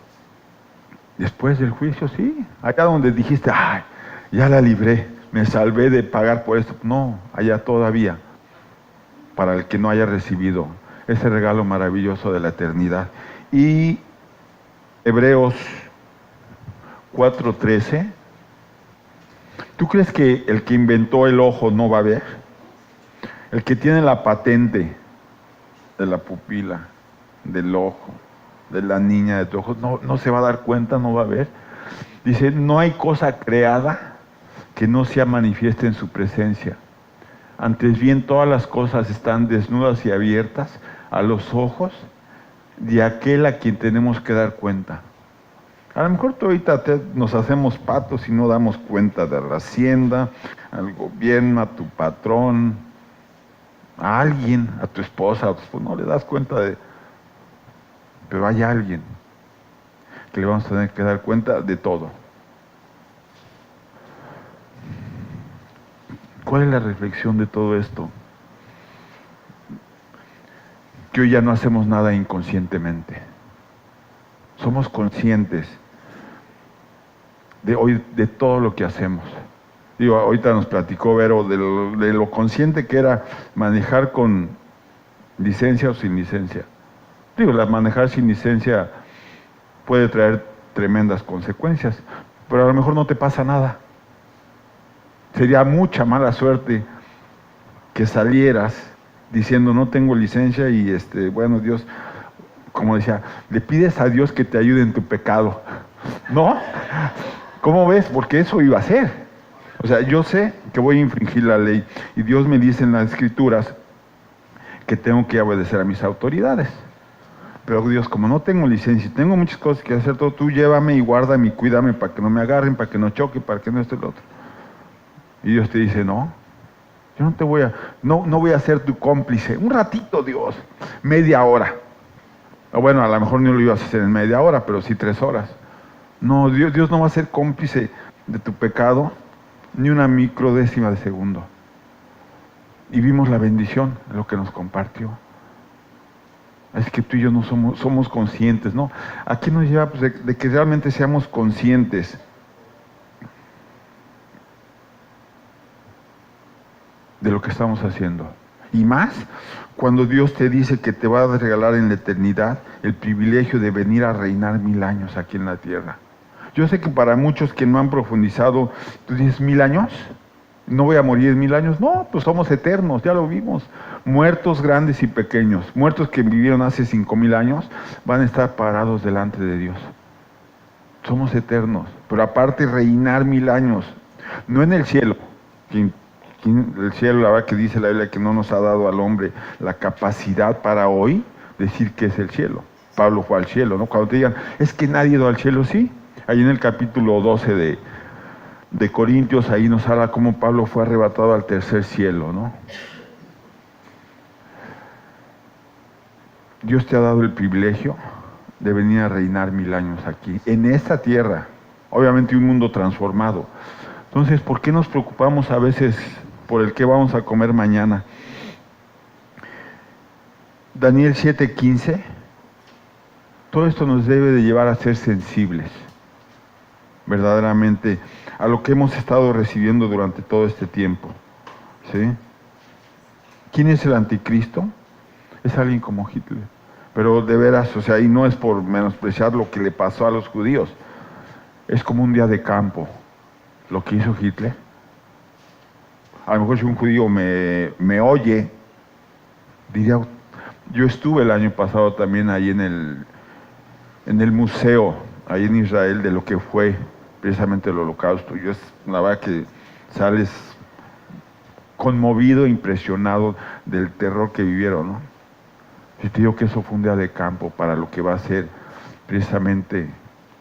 Después del juicio, sí. Allá donde dijiste, ay, ya la libré, me salvé de pagar por esto. No, allá todavía. Para el que no haya recibido ese regalo maravilloso de la eternidad. Y Hebreos 4:13. ¿Tú crees que el que inventó el ojo no va a ver? El que tiene la patente de la pupila, del ojo, de la niña de tu ojo, no se va a dar cuenta, no va a ver. Dice, no hay cosa creada que no sea manifiesta en su presencia. Antes bien, todas las cosas están desnudas y abiertas a los ojos de aquel a quien tenemos que dar cuenta. A lo mejor tú ahorita nos hacemos patos y no damos cuenta de la hacienda, al gobierno, a tu patrón, a alguien, a tu esposa, no le das cuenta de... Pero hay alguien que le vamos a tener que dar cuenta de todo. ¿Cuál es la reflexión de todo esto? Que hoy ya no hacemos nada inconscientemente. Somos conscientes de todo lo que hacemos. Digo, ahorita nos platicó Vero de lo consciente que era manejar con licencia o sin licencia. Digo, manejar sin licencia puede traer tremendas consecuencias, pero a lo mejor no te pasa nada. Sería mucha mala suerte que salieras diciendo no tengo licencia y bueno, Dios, como decía, le pides a Dios que te ayude en tu pecado. ¿No? ¿Cómo ves? Porque eso iba a ser. O sea, yo sé que voy a infringir la ley y Dios me dice en las Escrituras que tengo que obedecer a mis autoridades. Pero Dios, como no tengo licencia, tengo muchas cosas que hacer, todo, tú llévame y guárdame y cuídame para que no me agarren, para que no choque, para que no esté el otro. Y Dios te dice, no, yo no te voy a, no voy a ser tu cómplice. Un ratito, Dios, media hora. O bueno, a lo mejor no lo ibas a hacer en media hora, pero sí 3 horas. No, Dios no va a ser cómplice de tu pecado ni una microdécima de segundo. Y vimos la bendición, lo que nos compartió. Es que tú y yo no somos conscientes, ¿no? Aquí nos lleva pues, de que realmente seamos conscientes. De lo que estamos haciendo. Y más cuando Dios te dice que te va a regalar en la eternidad el privilegio de venir a reinar 1000 años aquí en la tierra. Yo sé que para muchos que no han profundizado, tú dices 1000 años, no voy a morir en 1000 años. No, pues somos eternos, ya lo vimos. Muertos grandes y pequeños, muertos que vivieron hace 5000 años, van a estar parados delante de Dios. Somos eternos, pero aparte reinar 1000 años, no en el cielo. El cielo, la verdad que dice la Biblia que no nos ha dado al hombre la capacidad para hoy decir que es el cielo. Pablo fue al cielo, ¿no? Cuando te digan, es que nadie ha ido al cielo, sí. Ahí en el capítulo 12 de Corintios, ahí nos habla cómo Pablo fue arrebatado al tercer cielo, ¿no? Dios te ha dado el privilegio de venir a reinar 1000 años aquí, en esta tierra, obviamente un mundo transformado. Entonces, ¿por qué nos preocupamos a veces por el qué vamos a comer mañana? Daniel 7:15, todo esto nos debe de llevar a ser sensibles, verdaderamente, a lo que hemos estado recibiendo durante todo este tiempo, ¿sí? ¿Quién es el anticristo? Es alguien como Hitler. Pero de veras, o sea, y no es por menospreciar lo que le pasó a los judíos, es como un día de campo, lo que hizo Hitler. A lo mejor si un judío me oye, diría, yo estuve el año pasado también ahí en el museo, ahí en Israel, de lo que fue precisamente el Holocausto. Yo la verdad que sales conmovido, impresionado del terror que vivieron, ¿no? Y te digo que eso fue un día de campo para lo que va a ser precisamente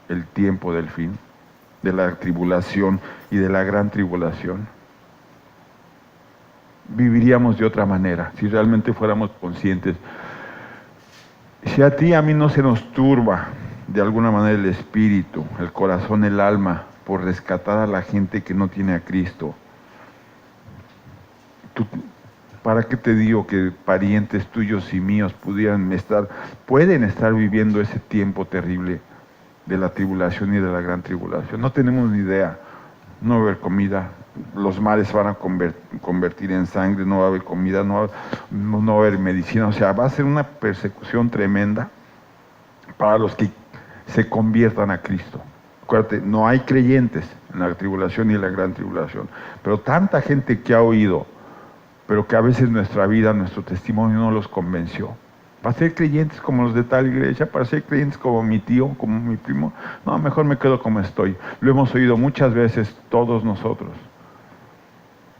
el tiempo del fin, de la tribulación y de la gran tribulación. Viviríamos de otra manera si realmente fuéramos conscientes. Si a ti y a mí no se nos turba de alguna manera el espíritu, el corazón, el alma, por rescatar a la gente que no tiene a Cristo, ¿para qué te digo que parientes tuyos y míos pueden estar viviendo ese tiempo terrible de la tribulación y de la gran tribulación? No tenemos ni idea. No va a haber comida, los mares se van a convertir en sangre, no va a haber comida, no va a haber medicina. O sea, va a ser una persecución tremenda para los que se conviertan a Cristo. Acuérdate, no hay creyentes en la tribulación y en la gran tribulación, pero tanta gente que ha oído, pero que a veces nuestra vida, nuestro testimonio no los convenció. Para ser creyentes como los de tal iglesia, para ser creyentes como mi tío, como mi primo, no, mejor me quedo como estoy. Lo hemos oído muchas veces todos nosotros.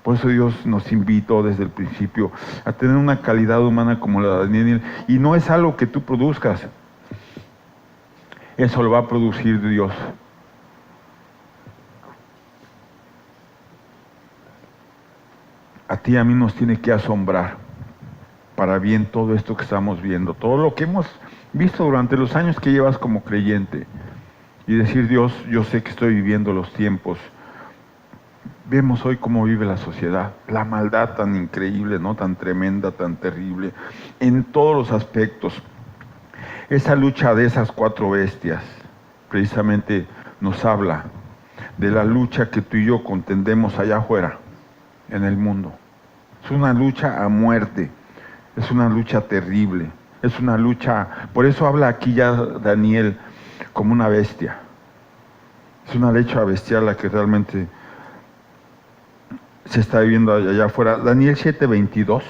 Por eso Dios nos invitó desde el principio a tener una calidad humana como la de Daniel. Y no es algo que tú produzcas. Eso lo va a producir Dios. A ti y a mí nos tiene que asombrar para bien todo esto que estamos viendo, todo lo que hemos visto durante los años que llevas como creyente, y decir, Dios, yo sé que estoy viviendo los tiempos. Vemos hoy cómo vive la sociedad, la maldad tan increíble, ¿no? Tan tremenda, tan terrible, en todos los aspectos. Esa lucha de esas 4 bestias precisamente nos habla de la lucha que tú y yo contendemos allá afuera, en el mundo. Es una lucha a muerte, es una lucha terrible, es una lucha, por eso habla aquí ya Daniel como una bestia. Es una lucha bestial la que realmente se está viviendo allá afuera. Daniel 7:22.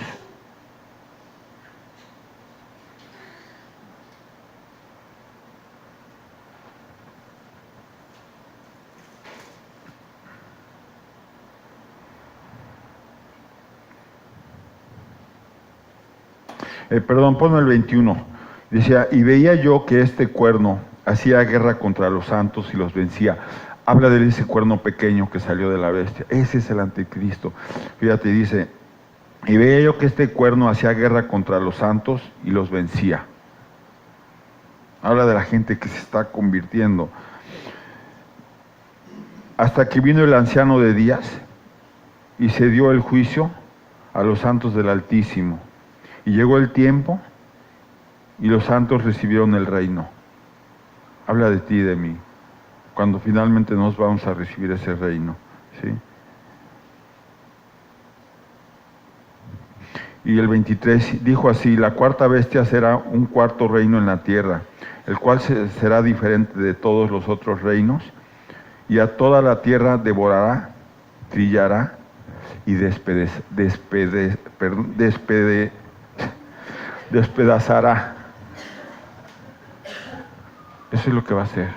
Ponme el 21. Decía, y veía yo que este cuerno hacía guerra contra los santos y los vencía. Habla de ese cuerno pequeño que salió de la bestia. Ese es el anticristo. Fíjate, dice, y veía yo que este cuerno hacía guerra contra los santos y los vencía. Habla de la gente que se está convirtiendo. Hasta que vino el anciano de días y se dio el juicio a los santos del Altísimo. Y llegó el tiempo y los santos recibieron el reino. Habla de ti y de mí, cuando finalmente nos vamos a recibir ese reino, ¿sí? Y el 23 dijo así, la cuarta bestia será un cuarto reino en la tierra, el cual será diferente de todos los otros reinos, y a toda la tierra devorará, trillará y despedazará. Eso es lo que va a hacer.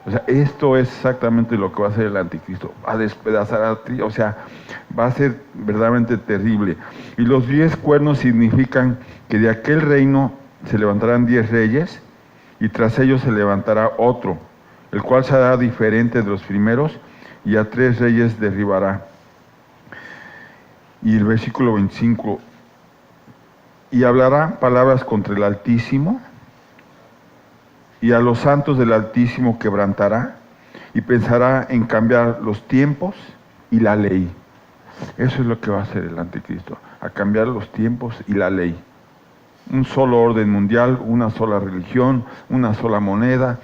O sea, esto es exactamente lo que va a hacer el anticristo. Va a despedazar, o sea, va a ser verdaderamente terrible. Y los 10 cuernos significan que de aquel reino se levantarán 10 reyes y tras ellos se levantará otro, el cual será diferente de los primeros, y a 3 reyes derribará. Y el versículo 25, y hablará palabras contra el Altísimo, y a los santos del Altísimo quebrantará, y pensará en cambiar los tiempos y la ley. Eso es lo que va a hacer el anticristo, a cambiar los tiempos y la ley. Un solo orden mundial, una sola religión, una sola moneda.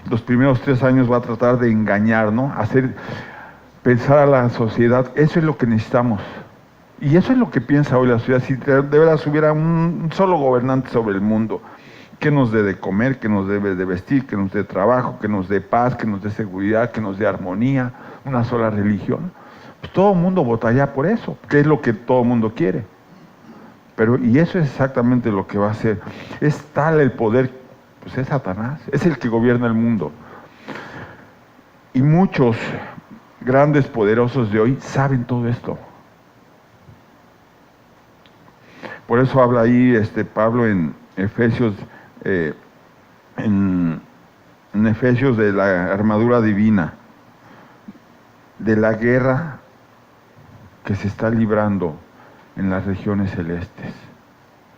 Los primeros 3 años va a tratar de engañar, ¿no? Hacer pensar a la sociedad. Eso es lo que necesitamos. Y eso es lo que piensa hoy la sociedad. Si de veras hubiera un solo gobernante sobre el mundo, que nos dé de comer, que nos debe de vestir, que nos dé trabajo, que nos dé paz, que nos dé seguridad, que nos dé armonía, una sola religión, pues todo el mundo votaría por eso, que es lo que todo el mundo quiere. Y eso es exactamente lo que va a hacer. Es tal el poder, pues es Satanás, es el que gobierna el mundo. Y muchos grandes poderosos de hoy saben todo esto. Por eso habla ahí Pablo en Efesios, en Efesios, de la armadura divina, de la guerra que se está librando en las regiones celestes,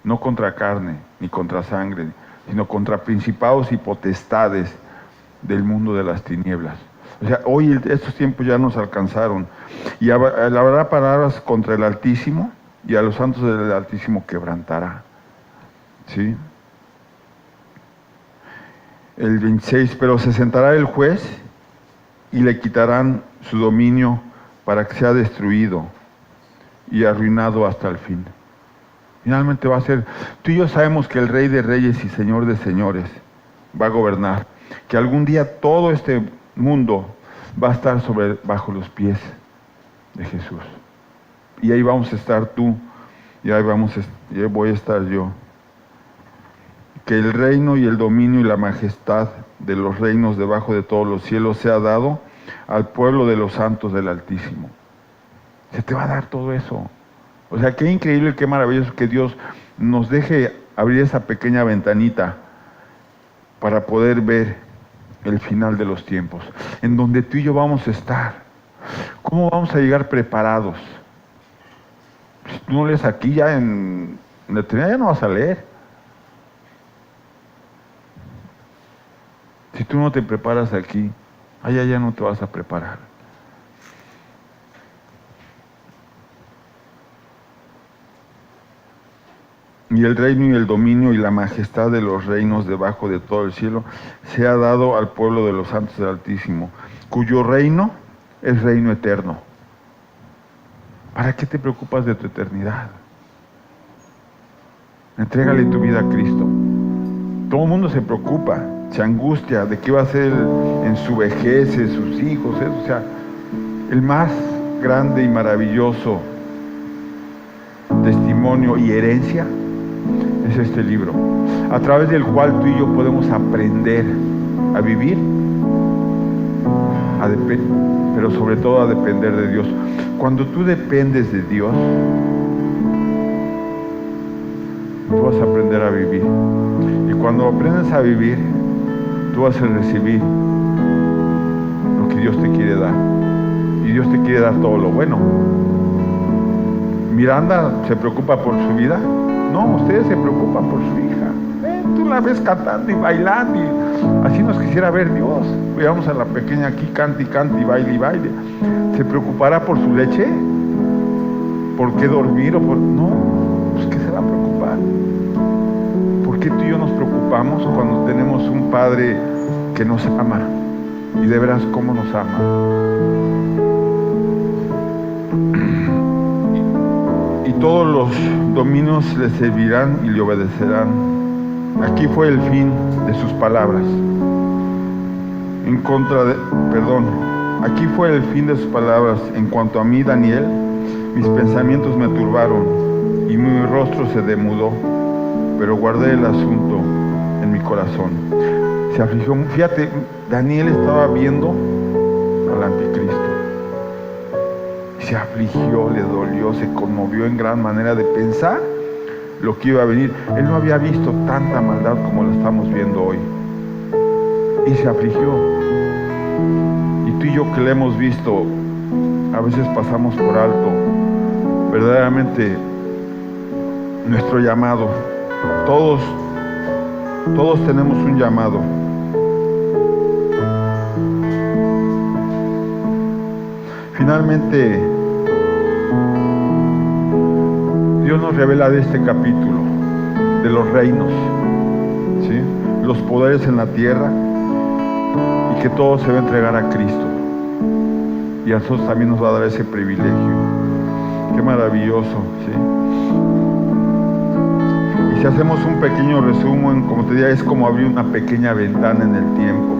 no contra carne ni contra sangre, sino contra principados y potestades del mundo de las tinieblas. O sea, hoy estos tiempos ya nos alcanzaron, y habrá palabras contra el Altísimo, y a los santos del Altísimo quebrantará. ¿Sí? El 26, pero se sentará el juez y le quitarán su dominio para que sea destruido y arruinado hasta el fin. Finalmente va a ser, tú y yo sabemos que el Rey de Reyes y Señor de Señores va a gobernar, que algún día todo este mundo va a estar bajo los pies de Jesús. Y ahí vamos a estar tú, y ahí voy a estar yo. Que el reino y el dominio y la majestad de los reinos debajo de todos los cielos sea dado al pueblo de los santos del Altísimo. Se te va a dar todo eso. O sea, qué increíble, qué maravilloso que Dios nos deje abrir esa pequeña ventanita para poder ver el final de los tiempos, en donde tú y yo vamos a estar. ¿Cómo vamos a llegar preparados? Si tú no lees aquí, ya en la eternidad ya no vas a leer. Si tú no te preparas aquí, allá ya no te vas a preparar. Y el reino y el dominio y la majestad de los reinos debajo de todo el cielo se ha dado al pueblo de los santos del Altísimo, cuyo reino es reino eterno. ¿Para qué te preocupas de tu eternidad? Entrégale tu vida a Cristo. Todo el mundo se preocupa, se angustia de qué va a ser en su vejez, sus hijos, eso. O sea, el más grande y maravilloso testimonio y herencia es este libro, a través del cual tú y yo podemos aprender a vivir, pero sobre todo a depender de Dios. Cuando tú dependes de Dios, tú vas a aprender a vivir. Y cuando aprendes a vivir, tú vas a recibir lo que Dios te quiere dar. Y Dios te quiere dar todo lo bueno. Miranda se preocupa por su vida. No, ustedes se preocupan por su hija. Tú la ves cantando y bailando, y así nos quisiera ver Dios. Veamos a la pequeña aquí, cante y cante y baile y baile. ¿Se preocupará por su leche? ¿Por qué dormir? No, pues ¿qué se va a preocupar? ¿Por qué tú y yo nos preocupamos cuando tenemos un Padre que nos ama? Y de veras, ¿cómo nos ama? Y todos los dominios le servirán y le obedecerán. Aquí fue el fin de sus palabras. Aquí fue el fin de sus palabras. En cuanto a mí, Daniel, mis pensamientos me turbaron y mi rostro se demudó, pero guardé el asunto en mi corazón. Se afligió. Fíjate, Daniel estaba viendo al anticristo. Se afligió, le dolió, se conmovió en gran manera de pensar lo que iba a venir. Él no había visto tanta maldad como la estamos viendo hoy. Y se afligió. tú y yo que le hemos visto, a veces pasamos por alto verdaderamente nuestro llamado. Todos tenemos un llamado. Finalmente, Dios nos revela de este capítulo, de los reinos, ¿sí? Los poderes en la tierra, y que todo se va a entregar a Cristo. Y a nosotros también nos va a dar ese privilegio. Qué maravilloso, ¿sí? Y si hacemos un pequeño resumen, como te diría, es como abrir una pequeña ventana en el tiempo.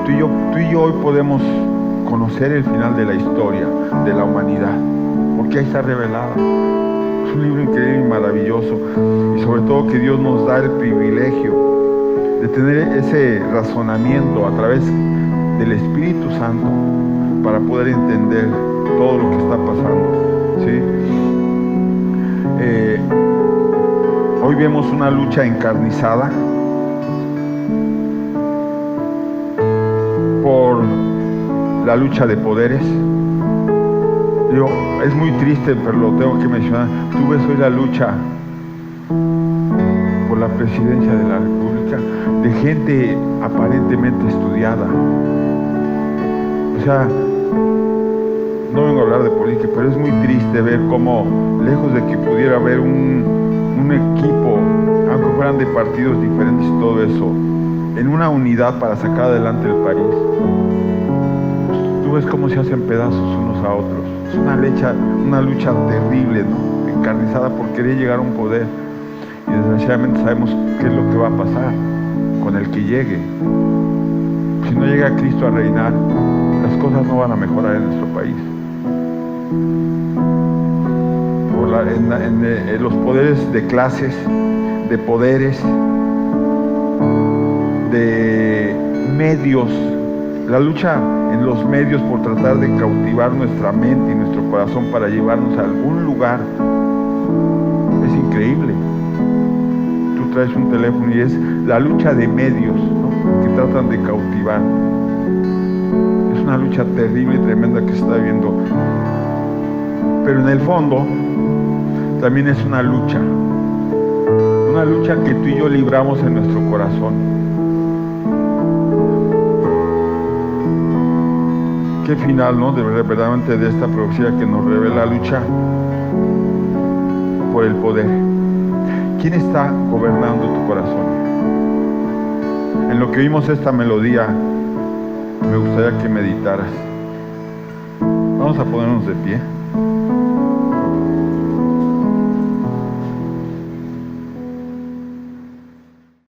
Tú y yo hoy podemos conocer el final de la historia de la humanidad, porque ahí está revelada. Es un libro increíble y maravilloso, y sobre todo que Dios nos da el privilegio de tener ese razonamiento a través del Espíritu Santo para poder entender todo lo que está pasando, ¿sí? Hoy vemos una lucha encarnizada por la lucha de poderes. Es muy triste, pero lo tengo que mencionar. Tú ves hoy la lucha por la presidencia de la República de gente aparentemente estudiada. O sea, no vengo a hablar de política, pero es muy triste ver cómo, lejos de que pudiera haber un equipo, aunque fueran de partidos diferentes y todo eso, en una unidad para sacar adelante el país, tú ves cómo se hacen pedazos unos a otros. Es una lucha terrible, ¿no? Encarnizada por querer llegar a un poder. Y desgraciadamente sabemos qué es lo que va a pasar con el que llegue. Si no llega Cristo a reinar, las cosas no van a mejorar en nuestro país. En los poderes de clases, de poderes, de medios, la lucha en los medios por tratar de cautivar nuestra mente y nuestro corazón para llevarnos a algún lugar es increíble. Tú traes un teléfono y es la lucha de medios, ¿no?, que tratan de cautivar. Es una lucha terrible y tremenda que se está viendo, pero en el fondo también es una lucha que tú y yo libramos en nuestro corazón. Qué final, ¿no?, verdaderamente de esta profecía que nos revela la lucha por el poder. ¿Quién está gobernando tu corazón? En lo que vimos esta melodía, me gustaría que meditaras. Vamos a ponernos de pie.